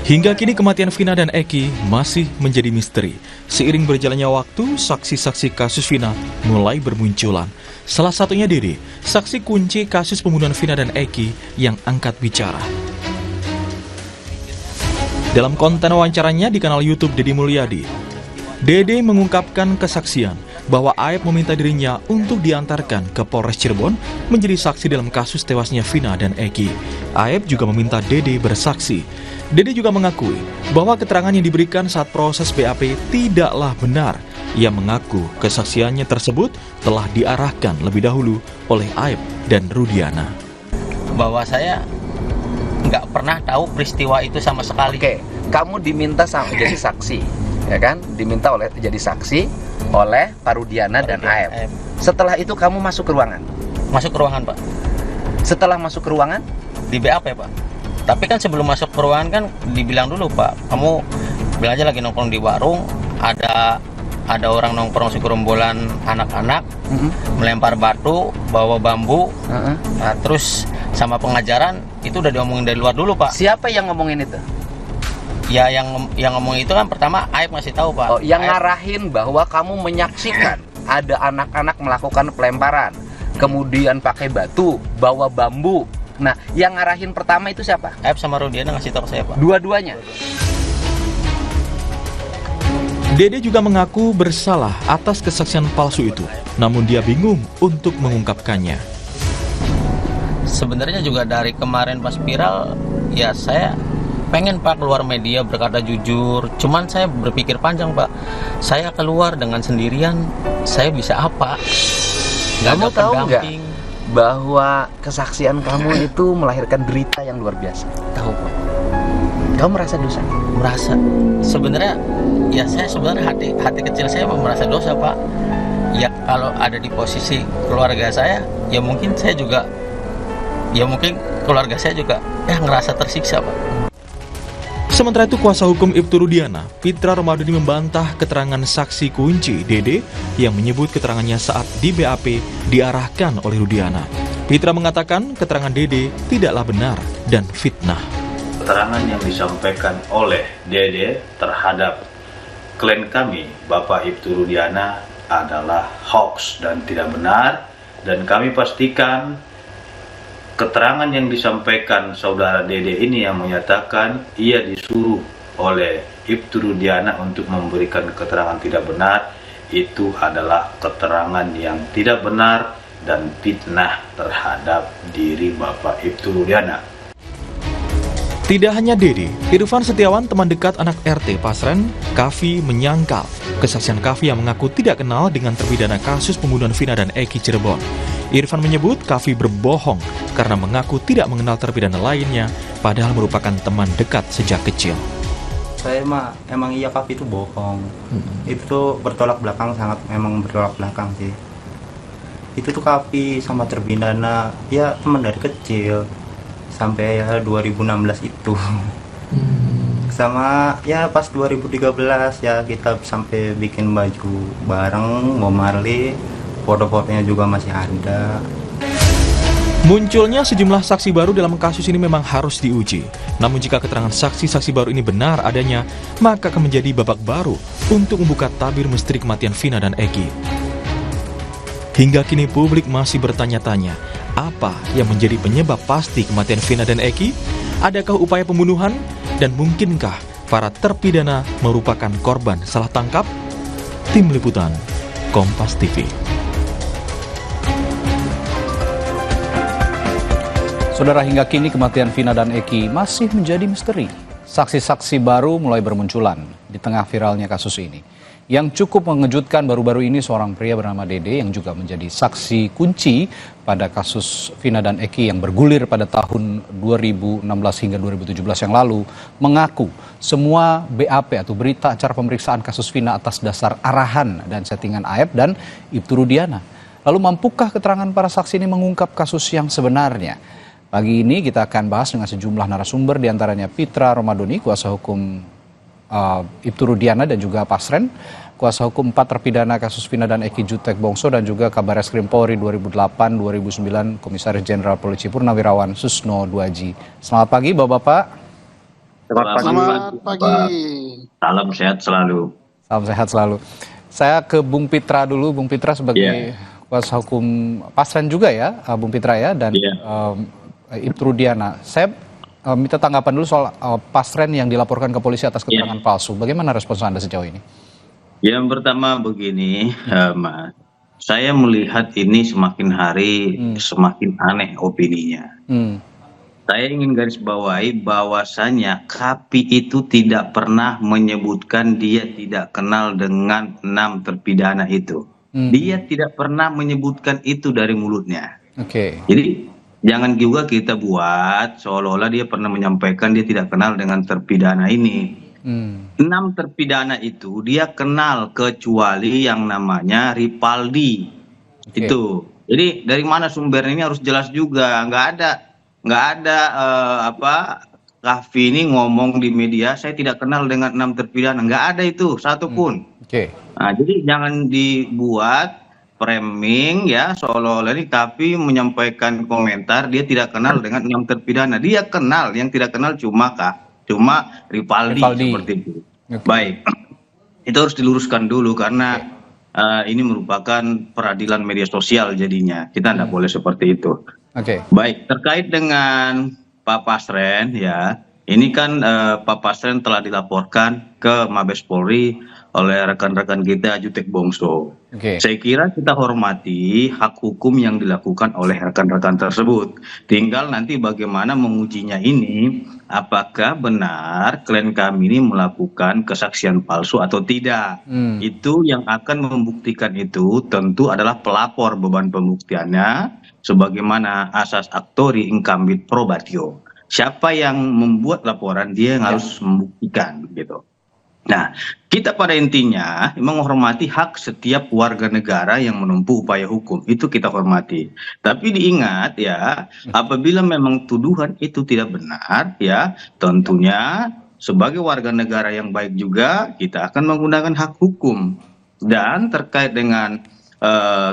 Hingga kini kematian Vina dan Eki masih menjadi misteri. Seiring berjalannya waktu, saksi-saksi kasus Vina mulai bermunculan. Salah satunya Dede, saksi kunci kasus pembunuhan Vina dan Eki yang angkat bicara. Dalam konten wawancaranya di kanal YouTube Deddy Mulyadi, Dede mengungkapkan kesaksian bahwa Aep meminta dirinya untuk diantarkan ke Polres Cirebon menjadi saksi dalam kasus tewasnya Vina dan Eki. Aep juga meminta Dede bersaksi. Dede juga mengakui bahwa keterangan yang diberikan saat proses BAP tidaklah benar. Ia mengaku kesaksiannya tersebut telah diarahkan lebih dahulu oleh Aep dan Rudiana. Bahwa saya nggak pernah tahu peristiwa itu sama sekali. Oke, kamu diminta sama jadi saksi, ya kan? Diminta oleh jadi saksi oleh Pak Rudiana dan Aep. Setelah itu kamu masuk ke ruangan. Masuk ke ruangan, Pak. Setelah masuk ke ruangan, Di BAP, Pak. Tapi kan sebelum masuk ke ruangan kan dibilang dulu, Pak, kamu bilang aja lagi nongkrong di warung, ada orang nongkrong segerombolan anak-anak, melempar batu, bawa bambu, nah, terus sama pengajaran itu udah diomongin dari luar dulu, Pak. Siapa yang ngomongin itu? Ya yang ngomong itu kan pertama Aep ngasih tahu, Pak. Oh, yang ngarahin bahwa kamu menyaksikan ada anak-anak melakukan pelemparan, kemudian pakai batu, bawa bambu. Nah, yang ngarahin pertama itu siapa? Aep sama Rudiana ngasih tahu ke saya, Pak. Dua-duanya. Dede juga mengaku bersalah atas kesaksian palsu itu, namun dia bingung untuk mengungkapkannya. Sebenarnya juga dari kemarin pas viral, ya saya pengen, Pak, keluar media berkata jujur. Cuman saya berpikir panjang, Pak. Saya keluar dengan sendirian, saya bisa apa? Kamu tahu nggak bahwa kesaksian kamu itu melahirkan derita yang luar biasa? Tahu, Pak. Kamu merasa dosa? Merasa. Sebenarnya ya saya sebenarnya hati kecil saya merasa dosa, Pak. Ya kalau ada di posisi keluarga saya, ya mungkin saya juga, ya mungkin keluarga saya juga ya ngerasa tersiksa, Pak. Sementara itu kuasa hukum Ibtu Rudiana, Pitra Romadhoni, membantah keterangan saksi kunci Dede yang menyebut keterangannya saat di BAP diarahkan oleh Rudiana. Pitra mengatakan keterangan Dede tidaklah benar dan fitnah. Keterangan yang disampaikan oleh Dede terhadap klien kami, Bapak Ibtu Rudiana, adalah hoax dan tidak benar, dan kami pastikan keterangan yang disampaikan saudara Dede ini yang menyatakan ia disuruh oleh Ibtu Rudiana untuk memberikan keterangan tidak benar, itu adalah keterangan yang tidak benar dan fitnah terhadap diri Bapak Ibtu Rudiana. Tidak hanya Dede, Irfan Setiawan, teman dekat anak RT Pasren, Kavi, menyangkal kesaksian Kavi yang mengaku tidak kenal dengan terpidana kasus pembunuhan Vina dan Eki Cirebon. Irfan menyebut Kavi berbohong karena mengaku tidak mengenal terpidana lainnya, padahal merupakan teman dekat sejak kecil. Saya mah emang iya Kavi itu bohong. Itu tuh bertolak belakang, sangat memang bertolak belakang sih. Itu tuh Kavi sama terpidana ya teman dari kecil sampai ya 2016 itu. Sama ya pas 2013 ya kita sampai bikin baju bareng, Bob Marley, foto-fotonya juga masih ada. Munculnya sejumlah saksi baru dalam kasus ini memang harus diuji. Namun jika keterangan saksi-saksi baru ini benar adanya, maka akan menjadi babak baru untuk membuka tabir misteri kematian Vina dan Eki. Hingga kini publik masih bertanya-tanya, apa yang menjadi penyebab pasti kematian Vina dan Eki? Adakah upaya pembunuhan? Dan mungkinkah para terpidana merupakan korban salah tangkap? Tim Liputan, Kompas TV. Saudara, hingga kini kematian Vina dan Eki masih menjadi misteri. Saksi-saksi baru mulai bermunculan di tengah viralnya kasus ini. Yang cukup mengejutkan baru-baru ini seorang pria bernama Dede yang juga menjadi saksi kunci pada kasus Vina dan Eki yang bergulir pada tahun 2016 hingga 2017 yang lalu, mengaku semua BAP atau berita acara pemeriksaan kasus Vina atas dasar arahan dan settingan Aep dan Ibtu Rudiana. Lalu mampukah keterangan para saksi ini mengungkap kasus yang sebenarnya? Pagi ini kita akan bahas dengan sejumlah narasumber, diantaranya Pitra Romadhoni, kuasa hukum Ibtu Rudiana dan juga Pasren, kuasa hukum 4 terpidana kasus Vina dan Eki Jutek Bongso, dan juga Kabarreskrim Polri 2008-2009 Komisaris Jenderal Polisi Purnawirawan Susno Duaji. Selamat pagi Bapak-Bapak. Selamat pagi. Salam sehat selalu. Salam sehat selalu. Saya ke Bung Pitra dulu, Bung Pitra sebagai kuasa hukum Pasren juga ya, Bung Pitra ya, dan Ibtu Rudiana. Saya minta tanggapan dulu soal Pasren yang dilaporkan ke polisi atas keterangan palsu. Bagaimana respons Anda sejauh ini? Yang pertama begini, Mas. Saya melihat ini semakin hari semakin aneh opininya. Saya ingin garis bawahi bahwasanya Kapi itu tidak pernah menyebutkan dia tidak kenal dengan 6 terpidana itu. Dia tidak pernah menyebutkan itu dari mulutnya. Jadi jangan juga kita buat seolah-olah dia pernah menyampaikan dia tidak kenal dengan terpidana ini. 6 terpidana itu dia kenal kecuali yang namanya Ripaldi. Itu. Jadi dari mana sumbernya ini harus jelas juga. Nggak ada Kavi ini ngomong di media saya tidak kenal dengan 6 terpidana. Nggak ada itu satupun. Nah, jadi jangan dibuat framing ya seolah-olah ini Kavi menyampaikan komentar dia tidak kenal dengan 6 terpidana. Dia kenal, yang tidak kenal cuma Ripaldi seperti itu. Baik, itu harus diluruskan dulu karena ini merupakan peradilan media sosial jadinya kita tidak boleh seperti itu. Baik, terkait dengan Pak Pasren ya, ini kan Pak Pasren telah dilaporkan ke Mabes Polri oleh rekan-rekan kita Jutek Bongso. Saya kira kita hormati hak hukum yang dilakukan oleh rekan-rekan tersebut. Tinggal nanti bagaimana mengujinya ini, apakah benar klien kami ini melakukan kesaksian palsu atau tidak. Itu yang akan membuktikan itu tentu adalah pelapor beban pembuktiannya, sebagaimana asas actori incambit probatio. Siapa yang membuat laporan dia yang harus membuktikan gitu. Nah, kita pada intinya menghormati hak setiap warga negara yang menempuh upaya hukum, itu kita hormati. Tapi diingat ya, apabila memang tuduhan itu tidak benar ya, tentunya sebagai warga negara yang baik juga kita akan menggunakan hak hukum. Dan terkait dengan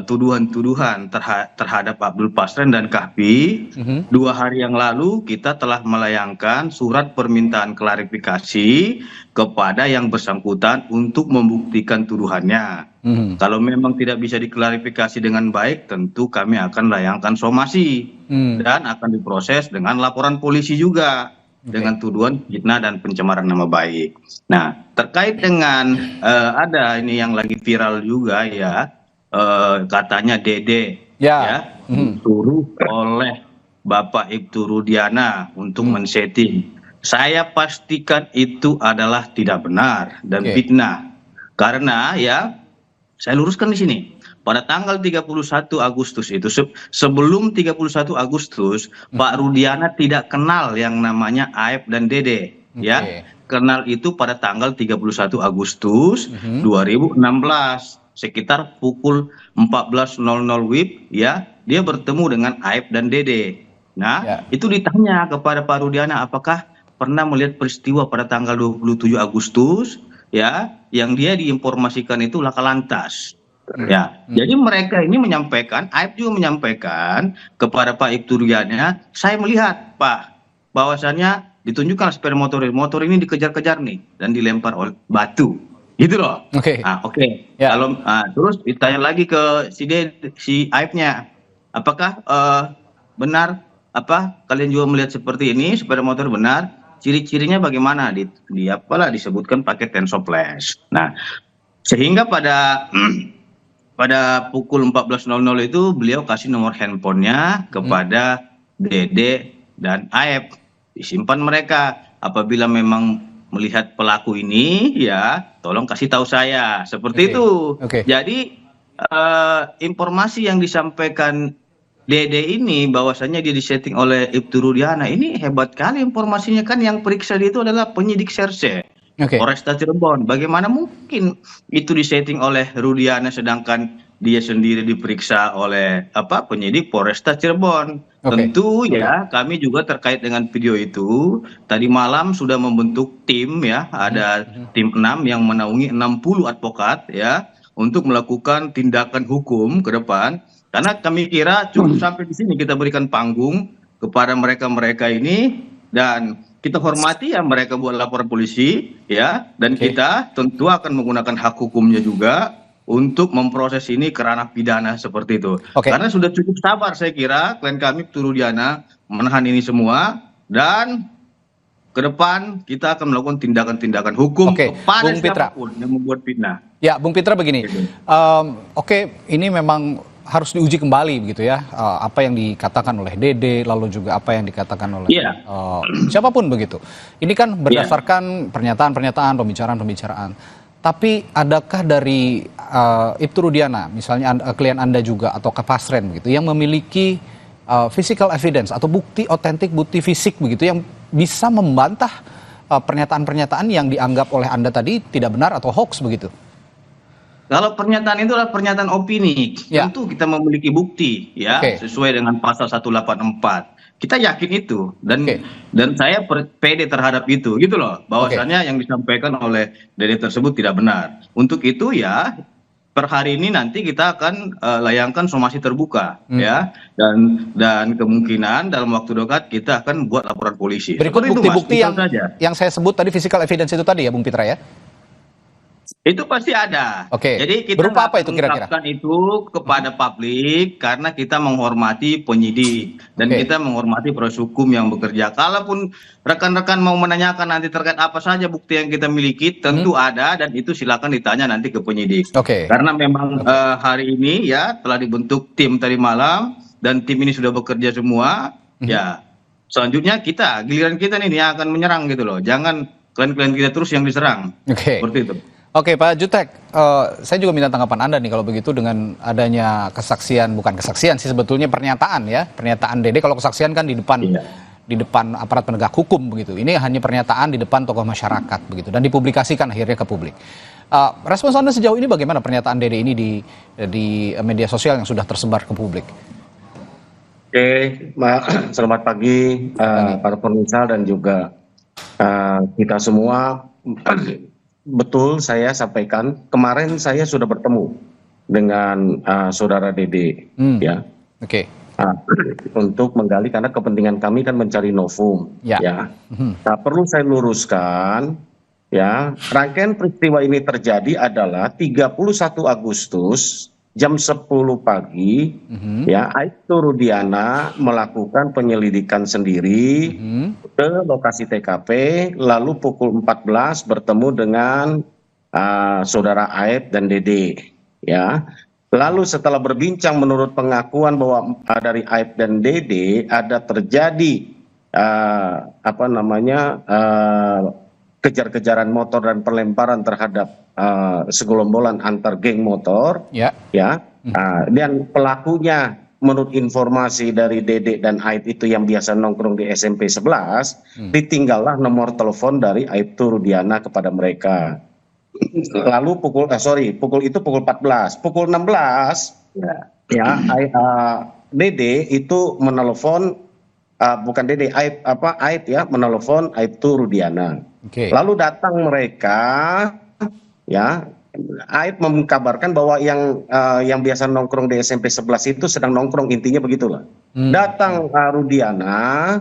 tuduhan-tuduhan terhadap Abdul Pasren dan Kahfi, 2 hari yang lalu kita telah melayangkan surat permintaan klarifikasi kepada yang bersangkutan untuk membuktikan tuduhannya. Kalau memang tidak bisa diklarifikasi dengan baik, tentu kami akan layangkan somasi dan akan diproses dengan laporan polisi juga dengan tuduhan fitnah dan pencemaran nama baik. Nah, terkait dengan ada ini yang lagi viral juga ya. Katanya Dede disuruh oleh Bapak Ibtu Rudiana untuk men-setting. Saya pastikan itu adalah tidak benar dan fitnah. Karena ya saya luruskan di sini. Pada tanggal 31 Agustus itu sebelum 31 Agustus Pak Rudiana tidak kenal yang namanya Aep dan Dede ya. Kenal itu pada tanggal 31 Agustus 2016. Sekitar pukul 14.00 WIB ya, dia bertemu dengan Aep dan Dede. Nah, itu ditanya kepada Pak Rudiana apakah pernah melihat peristiwa pada tanggal 27 Agustus ya, yang dia diinformasikan itu laka lantas. Ya, jadi mereka ini menyampaikan, Aep juga menyampaikan kepada Pak Ibtu Rudiana, saya melihat Pak bahwasannya ditunjukkan sepeda motor ini dikejar-kejar nih dan dilempar oleh batu. Gitu loh. Kalau terus ditanya lagi ke si Aibnya, apakah benar kalian juga melihat seperti ini sepeda motor benar? Ciri-cirinya bagaimana? Disebutkan pakai tensoples. Nah, sehingga pada pukul 14.00 itu beliau kasih nomor handphonenya kepada Dede dan Aib, disimpan mereka. Apabila memang melihat pelaku ini ya tolong kasih tahu saya seperti itu. Jadi informasi yang disampaikan Dede ini bahwasannya dia disetting oleh Ibtu Rudiana ini hebat kali informasinya, kan yang periksa dia itu adalah penyidik Serse Polresta Cirebon. Bagaimana mungkin itu disetting oleh Rudiana sedangkan dia sendiri diperiksa oleh penyidik Polresta Cirebon. Tentu ya kami juga terkait dengan video itu tadi malam sudah membentuk tim ya, ada tim 6 yang menaungi 60 advokat ya untuk melakukan tindakan hukum ke depan, karena kami kira cukup sampai di sini kita berikan panggung kepada mereka-mereka ini, dan kita hormati ya mereka buat laporan polisi ya, dan kita tentu akan menggunakan hak hukumnya juga untuk memproses ini ke ranah pidana seperti itu. Karena sudah cukup sabar saya kira klien kami Turudiana menahan ini semua, dan ke depan kita akan melakukan tindakan-tindakan hukum kepada Bung Pitra siapapun yang membuat fitnah. Ya, Bung Pitra begini, ini memang harus diuji kembali begitu ya, apa yang dikatakan oleh Dede, lalu juga apa yang dikatakan oleh siapapun begitu. Ini kan berdasarkan pernyataan-pernyataan, pembicaraan-pembicaraan. Tapi adakah dari Ibtu Rudiana, misalnya klien Anda juga atau Kapasren begitu, yang memiliki physical evidence atau bukti otentik, bukti fisik begitu yang bisa membantah pernyataan-pernyataan yang dianggap oleh Anda tadi tidak benar atau hoax begitu? Kalau pernyataan itu adalah pernyataan opini, tentu kita memiliki bukti ya, sesuai dengan pasal 184. Kita yakin itu, dan saya pede terhadap itu gitu loh, bahwasannya yang disampaikan oleh Dede tersebut tidak benar. Untuk itu ya per hari ini nanti kita akan layangkan somasi terbuka ya, dan kemungkinan dalam waktu dekat kita akan buat laporan polisi. Berikut bukti-bukti yang saya sebut tadi, physical evidence itu tadi ya Bung Pitra ya? Itu pasti ada. Jadi kita berupa apa itu kira-kira? mengungkapkan itu kepada publik karena kita menghormati penyidik dan kita menghormati proses hukum yang bekerja. Kalaupun rekan-rekan mau menanyakan nanti terkait apa saja bukti yang kita miliki, tentu ada, dan itu silakan ditanya nanti ke penyidik. Karena memang hari ini ya telah dibentuk tim tadi malam, dan tim ini sudah bekerja semua. Ya selanjutnya giliran kita nih yang akan menyerang gitu loh. Jangan klien-klien kita terus yang diserang. Seperti itu. Oke Pak Jutek, saya juga minta tanggapan Anda nih kalau begitu dengan adanya kesaksian, bukan kesaksian sih sebetulnya pernyataan ya, pernyataan Dede. Kalau kesaksian kan di depan aparat penegak hukum begitu. Ini hanya pernyataan di depan tokoh masyarakat begitu, dan dipublikasikan akhirnya ke publik. Respons Anda sejauh ini bagaimana pernyataan Dede ini di media sosial yang sudah tersebar ke publik? Selamat pagi para pemirsa dan juga kita semua. Betul, saya sampaikan kemarin saya sudah bertemu dengan saudara Dede ya, untuk menggali karena kepentingan kami kan mencari novum ya. Nah, perlu saya luruskan ya, rangkaian peristiwa ini terjadi adalah 31 Agustus jam 10 pagi ya, Ibtu Rudiana melakukan penyelidikan sendiri ke lokasi TKP, lalu pukul 14 bertemu dengan saudara Aib dan Dede ya. Lalu setelah berbincang, menurut pengakuan bahwa dari Aib dan Dede ada terjadi kejar-kejaran motor dan pelemparan terhadap segelombolan antar geng motor dan pelakunya menurut informasi dari Dede dan Aib itu yang biasa nongkrong di SMP 11, ditinggallah nomor telepon dari Ibtu Rudiana kepada mereka. Lalu pukul 14, pukul 16 Dede itu menelpon bukan Dede, Aib ya, menelpon Ibtu Rudiana. Lalu datang mereka ya, Aib mengkabarkan bahwa yang biasa nongkrong di SMP 11 itu sedang nongkrong, intinya begitulah. Datang Rudiana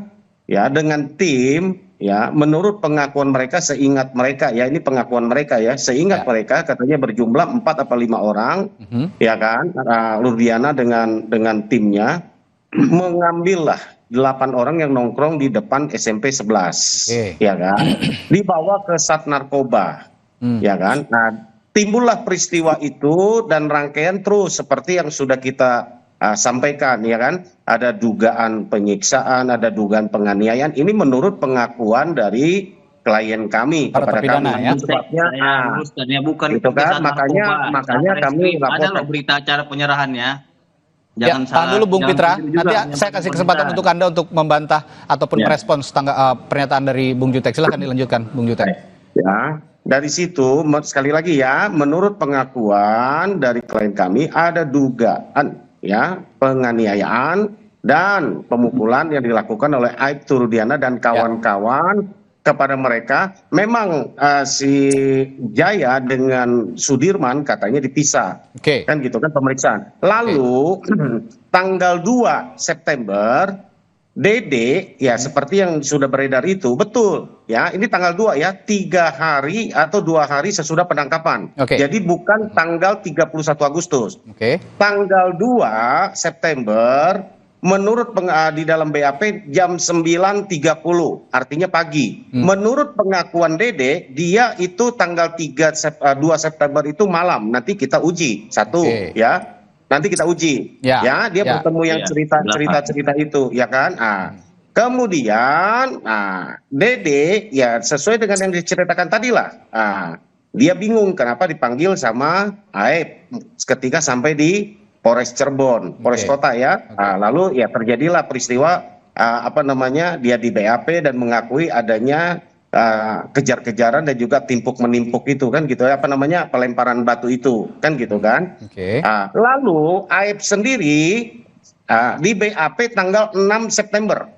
ya dengan tim ya, menurut pengakuan mereka, seingat mereka ya, ini pengakuan mereka ya, seingat mereka katanya berjumlah 4 atau 5 orang ya kan, Rudiana dengan timnya mengambillah 8 orang yang nongkrong di depan SMP 11 ya kan, dibawa ke Sat Narkoba ya kan. Nah, timbullah peristiwa itu dan rangkaian terus seperti yang sudah kita sampaikan ya kan, ada dugaan penyiksaan, ada dugaan penganiayaan. Ini menurut pengakuan dari klien kami kepada kami. Sebabnya bukan itu kan, makanya kami ada berita acara penyerahannya. Jangan tahan dulu Bung Pitra, nanti saya kasih kesempatan untuk Anda untuk membantah ataupun merespons pernyataan dari Bung Jutek. Silahkan dilanjutkan Bung Jutek. Ya, dari situ sekali lagi ya, menurut pengakuan dari klien kami ada dugaan ya penganiayaan dan pemukulan yang dilakukan oleh Ibtu Rudiana dan kawan-kawan kepada mereka. Memang si Jaya dengan Sudirman katanya dipisah, kan gitu kan pemeriksaan. Lalu tanggal 2 September Dede ya seperti yang sudah beredar itu betul ya, ini tanggal 2 ya, 3 hari atau 2 hari sesudah penangkapan. Jadi bukan tanggal 31 Agustus. Tanggal 2 September menurut di dalam BAP jam 9.30 artinya pagi. Menurut pengakuan Dede, dia itu tanggal 2 September itu malam. Nanti kita uji satu ya. Nanti kita uji, ya dia bertemu yang cerita itu, ya kan? Kemudian, Dede, ya sesuai dengan yang diceritakan tadi lah, dia bingung kenapa dipanggil sama Aib ketika sampai di Polres Cirebon, Polres Kota ya. Lalu ya terjadilah peristiwa dia di BAP dan mengakui adanya kejar-kejaran dan juga timpuk menimpuk itu kan gitu ya, pelemparan batu itu kan gitu kan. Lalu Aib sendiri di BAP tanggal 6 September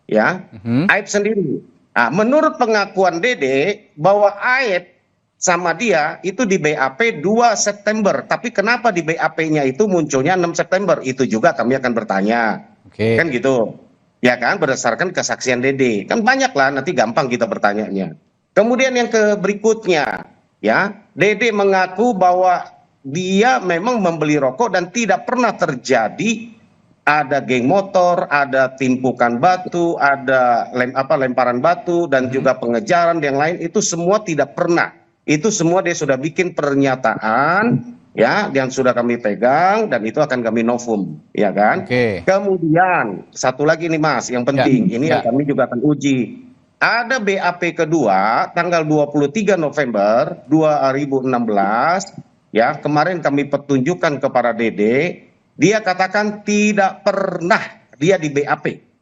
ya. Aib sendiri menurut pengakuan Dede bahwa Aib sama dia itu di BAP 2 September, tapi kenapa di BAP-nya itu munculnya 6 September itu juga kami akan bertanya kan gitu. Ya kan, berdasarkan kesaksian Dede. Kan banyak lah, nanti gampang kita bertanyanya. Kemudian yang berikutnya, ya, Dede mengaku bahwa dia memang membeli rokok dan tidak pernah terjadi ada geng motor, ada timpukan batu, ada lemparan batu, dan juga pengejaran yang lain, itu semua tidak pernah. Itu semua dia sudah bikin pernyataan, ya, yang sudah kami pegang dan itu akan kami novum, ya kan? Kemudian satu lagi nih Mas, yang penting ini yang kami juga akan uji. Ada BAP kedua tanggal 23 November 2016, ya, kemarin kami pertunjukkan kepada Dede, dia katakan tidak pernah dia di BAP.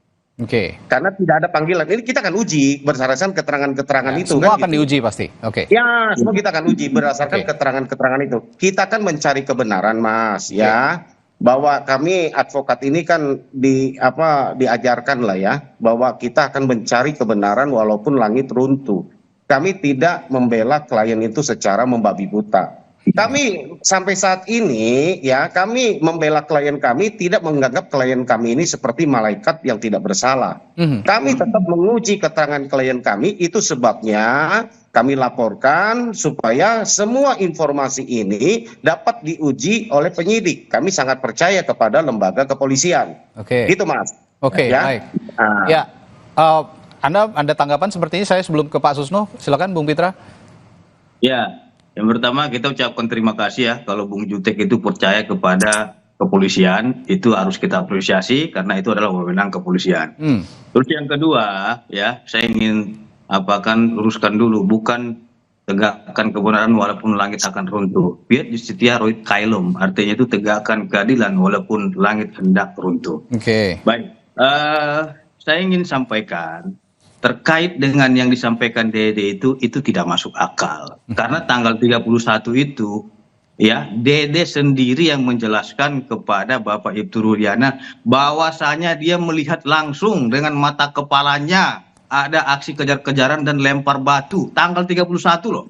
Karena tidak ada panggilan. Ini kita akan uji berdasarkan keterangan-keterangan itu. Semua kan, akan gitu. diuji pasti. Ya, semua kita akan uji berdasarkan keterangan-keterangan itu. Kita akan mencari kebenaran, Mas, ya. Bahwa kami advokat ini kan diajarkan lah ya, bahwa kita akan mencari kebenaran walaupun langit runtuh. Kami tidak membela klien itu secara membabi buta. Kami sampai saat ini ya, kami membela klien kami, tidak menganggap klien kami ini seperti malaikat yang tidak bersalah. Kami tetap menguji keterangan klien kami, itu sebabnya kami laporkan supaya semua informasi ini dapat diuji oleh penyidik. Kami sangat percaya kepada lembaga kepolisian. Gitu Mas. Baik. Anda tanggapan seperti ini, saya sebelum ke Pak Susno, silakan Bung Pitra. Ya. Yang pertama kita ucapkan terima kasih ya, kalau Bung Jutek itu percaya kepada kepolisian, itu harus kita apresiasi karena itu adalah wewenang kepolisian. Terus yang kedua ya, saya ingin luruskan dulu, bukan tegakkan kebenaran walaupun langit akan runtuh. Biar justitia roit kailum, artinya itu tegakkan keadilan walaupun langit hendak runtuh. Baik, saya ingin sampaikan terkait dengan yang disampaikan Dede itu tidak masuk akal. Karena tanggal 31 itu ya, Dede sendiri yang menjelaskan kepada Bapak Ibtu Rudiana bahwasanya dia melihat langsung dengan mata kepalanya ada aksi kejar-kejaran dan lempar batu tanggal 31 loh.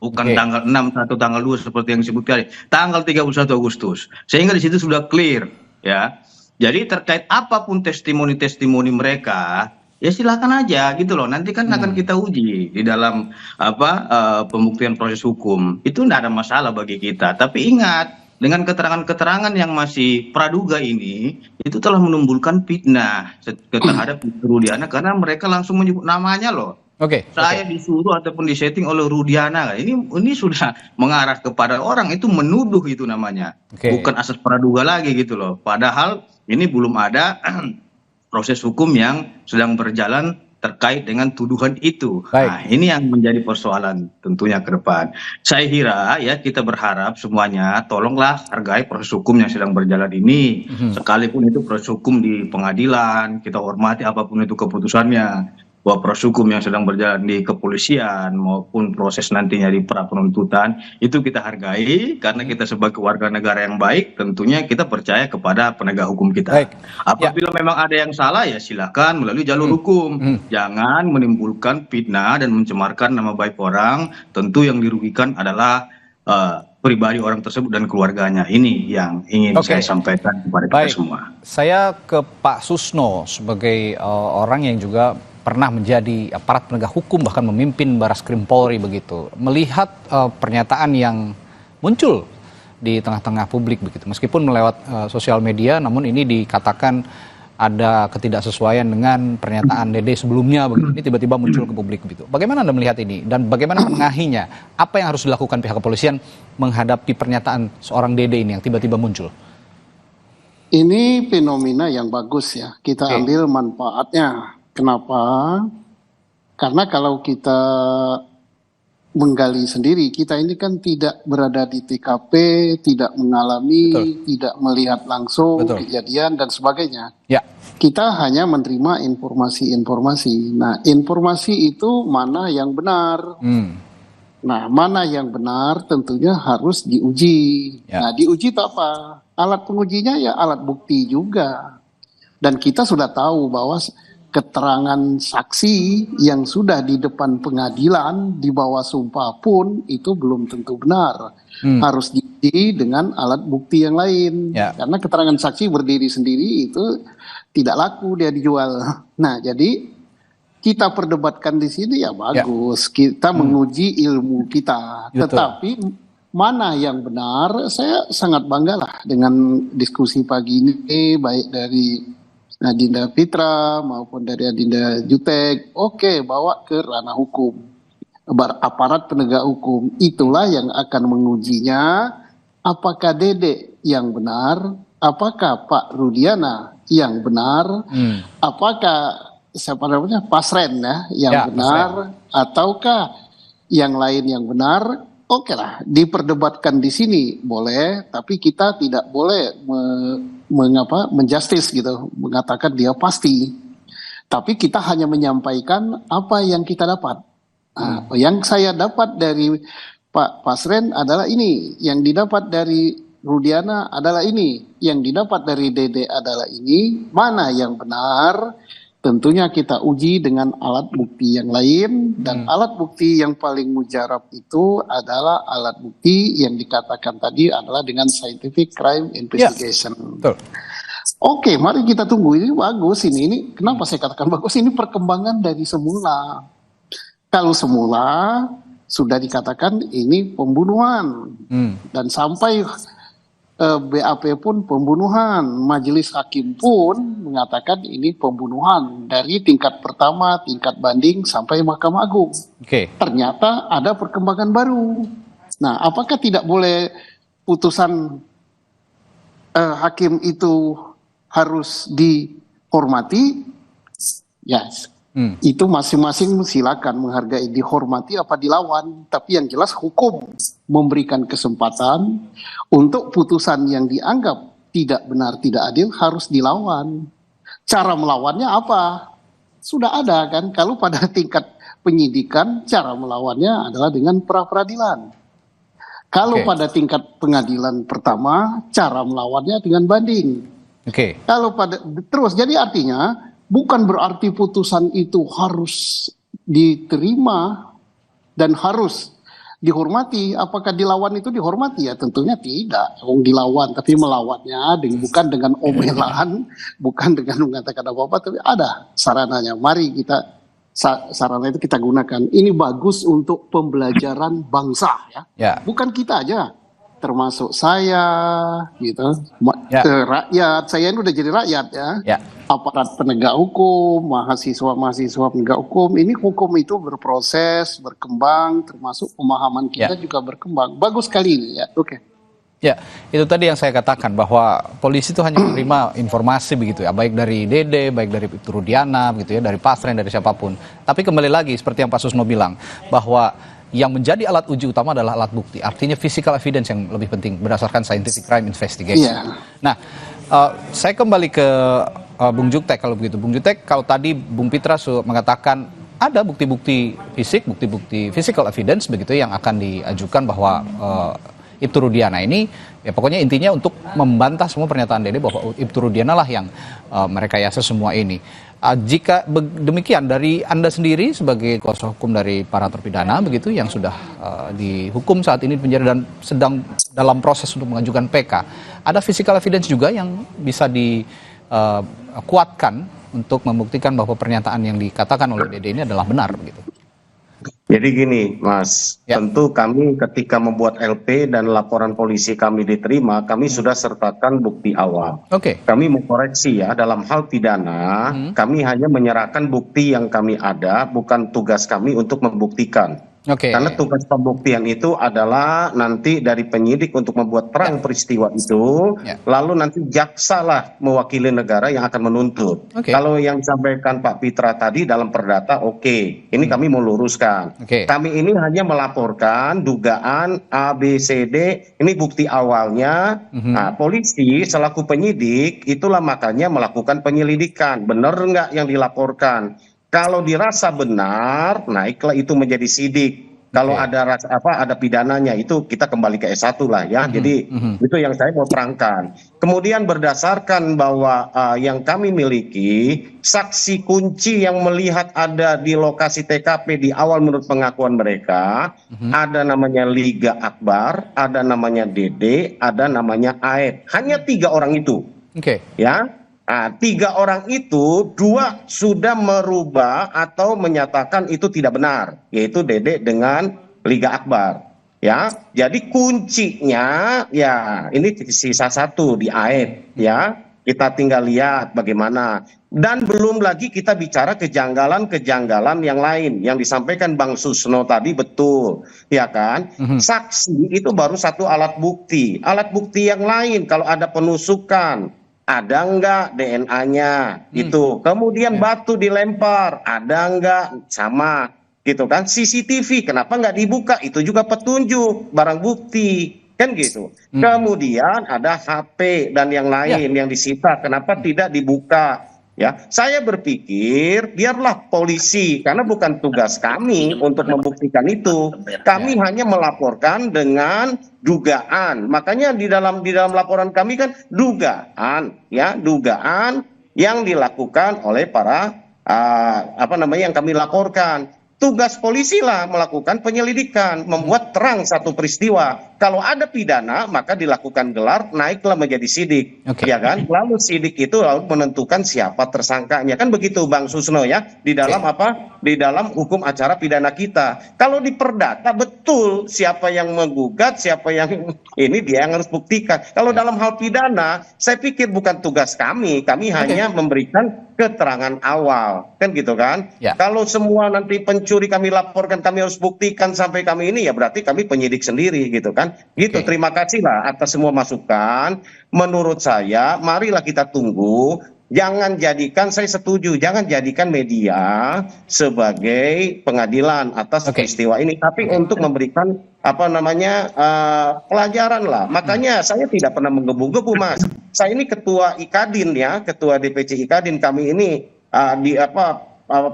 Bukan tanggal 6 atau tanggal 2 seperti yang disebutkan. Tanggal 31 Agustus. Sehingga di situ sudah clear ya. Jadi terkait apapun testimoni-testimoni mereka, ya silakan aja gitu loh, nanti kan akan kita uji di dalam pembuktian proses hukum, itu tidak ada masalah bagi kita. Tapi ingat, dengan keterangan-keterangan yang masih praduga ini, itu telah menimbulkan fitnah terhadap Rudiana karena mereka langsung menyebut namanya loh. Saya disuruh ataupun disetting oleh Rudiana, ini sudah mengarah kepada orang itu menuduh itu namanya, bukan asas praduga lagi gitu loh. Padahal ini belum ada proses hukum yang sedang berjalan terkait dengan tuduhan itu. Nah, ini yang menjadi persoalan tentunya ke depan. Saya kira ya, kita berharap semuanya tolonglah hargai proses hukum yang sedang berjalan ini. Sekalipun itu proses hukum di pengadilan, kita hormati apapun itu keputusannya. Bahwa proses hukum yang sedang berjalan di kepolisian maupun proses nantinya di pra penuntutan itu kita hargai, karena kita sebagai warga negara yang baik tentunya kita percaya kepada penegak hukum kita. Apabila memang ada yang salah ya silakan melalui jalur hukum, jangan menimbulkan fitnah dan mencemarkan nama baik orang. Tentu yang dirugikan adalah pribadi orang tersebut dan keluarganya. Ini yang ingin saya sampaikan kepada kita semua. Saya ke Pak Susno sebagai orang yang juga pernah menjadi aparat penegak hukum, bahkan memimpin Barreskrim Polri begitu. Melihat pernyataan yang muncul di tengah-tengah publik begitu, meskipun melewat sosial media, namun ini dikatakan ada ketidaksesuaian dengan pernyataan Dede sebelumnya begitu. Ini tiba-tiba muncul ke publik begitu. Bagaimana Anda melihat ini dan bagaimana menengahinya? Apa yang harus dilakukan pihak kepolisian menghadapi pernyataan seorang Dede ini yang tiba-tiba muncul? Ini fenomena yang bagus ya. Kita ambil manfaatnya. Kenapa? Karena kalau kita menggali sendiri, kita ini kan tidak berada di TKP, tidak mengalami, tidak melihat langsung kejadian dan sebagainya. Ya. Kita hanya menerima informasi-informasi. Nah, informasi itu mana yang benar? Nah, mana yang benar tentunya harus diuji. Ya. Nah, diuji itu apa? Alat pengujinya ya alat bukti juga. Dan kita sudah tahu bahwa keterangan saksi yang sudah di depan pengadilan di bawah sumpah pun itu belum tentu benar. Harus diuji dengan alat bukti yang lain. Ya. Karena keterangan saksi berdiri sendiri itu tidak laku, dia dijual. Nah, jadi kita perdebatkan di sini ya bagus. Ya. Kita menguji ilmu kita. Betul. Tetapi mana yang benar, saya sangat bangga lah dengan diskusi pagi ini, baik dari Adinda Fitra maupun dari Adinda Jutek. Oke, bawa ke ranah hukum. Aparat penegak hukum itulah yang akan mengujinya. Apakah Dede yang benar? Apakah Pak Rudiana yang benar? Apakah siapa namanya Pasren ya yang benar? Ataukah yang lain yang benar? Oke lah, diperdebatkan di sini boleh, tapi kita tidak boleh menjustis gitu, mengatakan dia pasti. Tapi kita hanya menyampaikan apa yang kita dapat. Nah, yang saya dapat dari Pak Pasren adalah ini, yang didapat dari Rudiana adalah ini, yang didapat dari Dede adalah ini. Mana yang benar? Tentunya kita uji dengan alat bukti yang lain, dan alat bukti yang paling mujarab itu adalah alat bukti yang dikatakan tadi adalah dengan scientific crime investigation. Ya, oke, mari kita tunggu. Ini bagus ini kenapa saya katakan bagus? Ini perkembangan dari semula. Kalau semula sudah dikatakan ini pembunuhan dan sampai BAP pun pembunuhan, majelis hakim pun mengatakan ini pembunuhan dari tingkat pertama, tingkat banding sampai Mahkamah Agung. Ternyata ada perkembangan baru. Nah, apakah tidak boleh putusan hakim itu harus dihormati? Yes. Itu masing-masing silakan menghargai, dihormati apa dilawan. Tapi yang jelas hukum memberikan kesempatan untuk putusan yang dianggap tidak benar, tidak adil harus dilawan. Cara melawannya apa? Sudah ada kan, kalau pada tingkat penyidikan cara melawannya adalah dengan pra-peradilan. Kalau pada tingkat pengadilan pertama, cara melawannya dengan banding. Kalau pada terus, jadi artinya bukan berarti putusan itu harus diterima dan harus dihormati. Apakah dilawan itu dihormati? Ya tentunya tidak. Dilawan, tapi melawannya bukan dengan omelan, bukan dengan mengatakan apa-apa, tapi ada sarananya. Mari kita sarana itu kita gunakan. Ini bagus untuk pembelajaran bangsa ya. Bukan kita aja, termasuk saya gitu. Rakyat, saya ini udah jadi rakyat ya. Aparat penegak hukum, mahasiswa penegak hukum, ini hukum itu berproses, berkembang, termasuk pemahaman kita juga berkembang. Bagus sekali ini ya. Ya, itu tadi yang saya katakan bahwa polisi itu hanya menerima informasi begitu ya, baik dari Dede, baik dari Rudiana begitu ya, dari Pasren, dari siapapun. Tapi kembali lagi seperti yang Pak Susno bilang bahwa yang menjadi alat uji utama adalah alat bukti. Artinya physical evidence yang lebih penting berdasarkan scientific crime investigation. Nah, saya kembali ke Bung Jutek kalau begitu. Bung Jutek, kalau tadi Bung Pitra mengatakan ada bukti-bukti fisik, bukti-bukti physical evidence begitu yang akan diajukan bahwa Ibtu Rudiana ini Ya pokoknya intinya untuk membantah semua pernyataan Dede bahwa Ibtu Rudiana lah yang merekayasa semua ini. Jika demikian, dari Anda sendiri sebagai kuasa hukum dari para terpidana begitu yang sudah dihukum saat ini di penjara dan sedang dalam proses untuk mengajukan PK, ada physical evidence juga yang bisa dikuatkan untuk membuktikan bahwa pernyataan yang dikatakan oleh Dede ini adalah benar begitu. Jadi gini, Mas, tentu kami ketika membuat LP dan laporan polisi kami diterima, kami sudah sertakan bukti awal. Kami mengkoreksi ya, dalam hal pidana, kami hanya menyerahkan bukti yang kami ada, bukan tugas kami untuk membuktikan. Karena tugas pembuktian itu adalah nanti dari penyidik untuk membuat terang peristiwa itu, lalu nanti jaksa lah mewakili negara yang akan menuntut. Kalau yang disampaikan Pak Pitra tadi dalam perdata, ini kami mau luruskan. Kami ini hanya melaporkan dugaan A, B, C, D, ini bukti awalnya. Nah, polisi selaku penyidik itulah makanya melakukan penyelidikan, benar nggak yang dilaporkan. Kalau dirasa benar, naiklah itu menjadi sidik. Kalau ada ada pidananya itu kita kembali ke S1 lah ya. Jadi itu yang saya mau terangkan. Kemudian berdasarkan bahwa yang kami miliki saksi kunci yang melihat ada di lokasi TKP di awal menurut pengakuan mereka, ada namanya Liga Akbar, ada namanya Dede, ada namanya Aep. Hanya 3 orang itu. Ya. Nah, 3 orang itu 2 sudah merubah atau menyatakan itu tidak benar, yaitu Dede dengan Liga Akbar. Ya, jadi kuncinya ya ini sisa 1 di Aep ya. Kita tinggal lihat bagaimana. Dan belum lagi kita bicara kejanggalan-kejanggalan yang lain yang disampaikan Bang Susno tadi betul, ya kan? Saksi itu baru 1 alat bukti. Alat bukti yang lain kalau ada penusukan, ada enggak DNA-nya gitu. Kemudian batu dilempar, ada enggak, sama gitu kan. CCTV kenapa enggak dibuka, itu juga petunjuk barang bukti kan gitu. Kemudian ada HP dan yang lain yang disita, kenapa tidak dibuka ya. Saya berpikir biarlah polisi, karena bukan tugas kami untuk membuktikan itu. Kami hanya melaporkan dengan dugaan. Makanya di dalam laporan kami kan dugaan yang dilakukan oleh para yang kami laporkan. Tugas polisi lah melakukan penyelidikan, membuat terang satu peristiwa. Kalau ada pidana, maka dilakukan gelar, naiklah menjadi sidik, ya kan? Lalu sidik itu lalu menentukan siapa tersangkanya, kan begitu Bang Susno ya? Di dalam Di dalam hukum acara pidana kita. Kalau di perdata betul siapa yang menggugat, siapa yang ini dia yang harus buktikan. Kalau dalam hal pidana, saya pikir bukan tugas kami. Kami hanya memberikan keterangan awal, kan gitu kan? Kalau semua nanti pencuri kami laporkan, kami harus buktikan sampai kami ini, ya berarti kami penyidik sendiri gitu kan? Gitu. Terima kasih lah atas semua masukan. Menurut saya, marilah kita tunggu. Jangan jadikan, saya setuju, jangan jadikan media sebagai pengadilan atas peristiwa ini, tapi untuk memberikan pelajaran lah. Makanya saya tidak pernah menggebu-gebu, Mas. Saya ini ketua IKADIN ya, ketua DPC IKADIN. Kami ini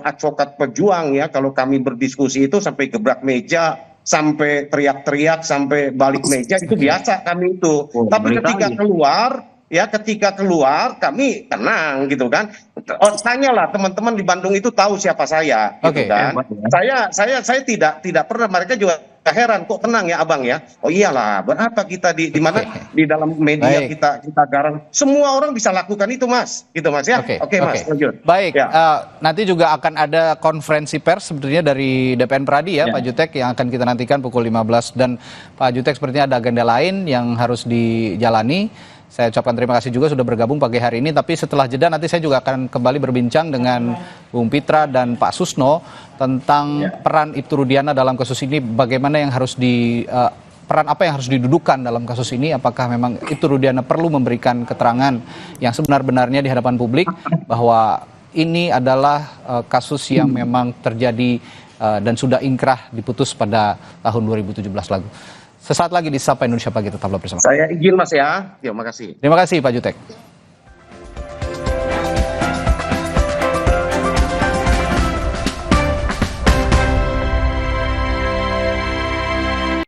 advokat pejuang ya. Kalau kami berdiskusi itu sampai gebrak meja, sampai teriak-teriak, sampai balik meja, itu biasa kami itu. Tapi ketika keluar kami tenang gitu kan. Tanyalah teman-teman di Bandung itu tahu siapa saya gitu kan. Saya tidak pernah, mereka juga heran kok tenang ya Abang ya. Oh iyalah, berapa kita di mana di dalam media kita garang. Semua orang bisa lakukan itu Mas. Gitu Mas ya. Oke Mas, lanjut. Baik, nanti juga akan ada konferensi pers sebetulnya dari DPN Pradi ya Pak Jutek, yang akan kita nantikan pukul 15, dan Pak Jutek sepertinya ada agenda lain yang harus dijalani. Saya ucapkan terima kasih juga sudah bergabung pagi hari ini, tapi setelah jeda nanti saya juga akan kembali berbincang dengan Bung Pitra dan Pak Susno tentang peran Ibtu Rudiana dalam kasus ini, bagaimana yang harus peran apa yang harus didudukan dalam kasus ini, apakah memang Ibtu Rudiana perlu memberikan keterangan yang sebenar-benarnya di hadapan publik bahwa ini adalah kasus yang memang terjadi dan sudah ingkrah diputus pada tahun 2017 lalu. Sesaat lagi di Sapa Indonesia Pagi, tetaplah bersama. Saya izin Mas ya. Terima kasih. Terima kasih Pak Jutek.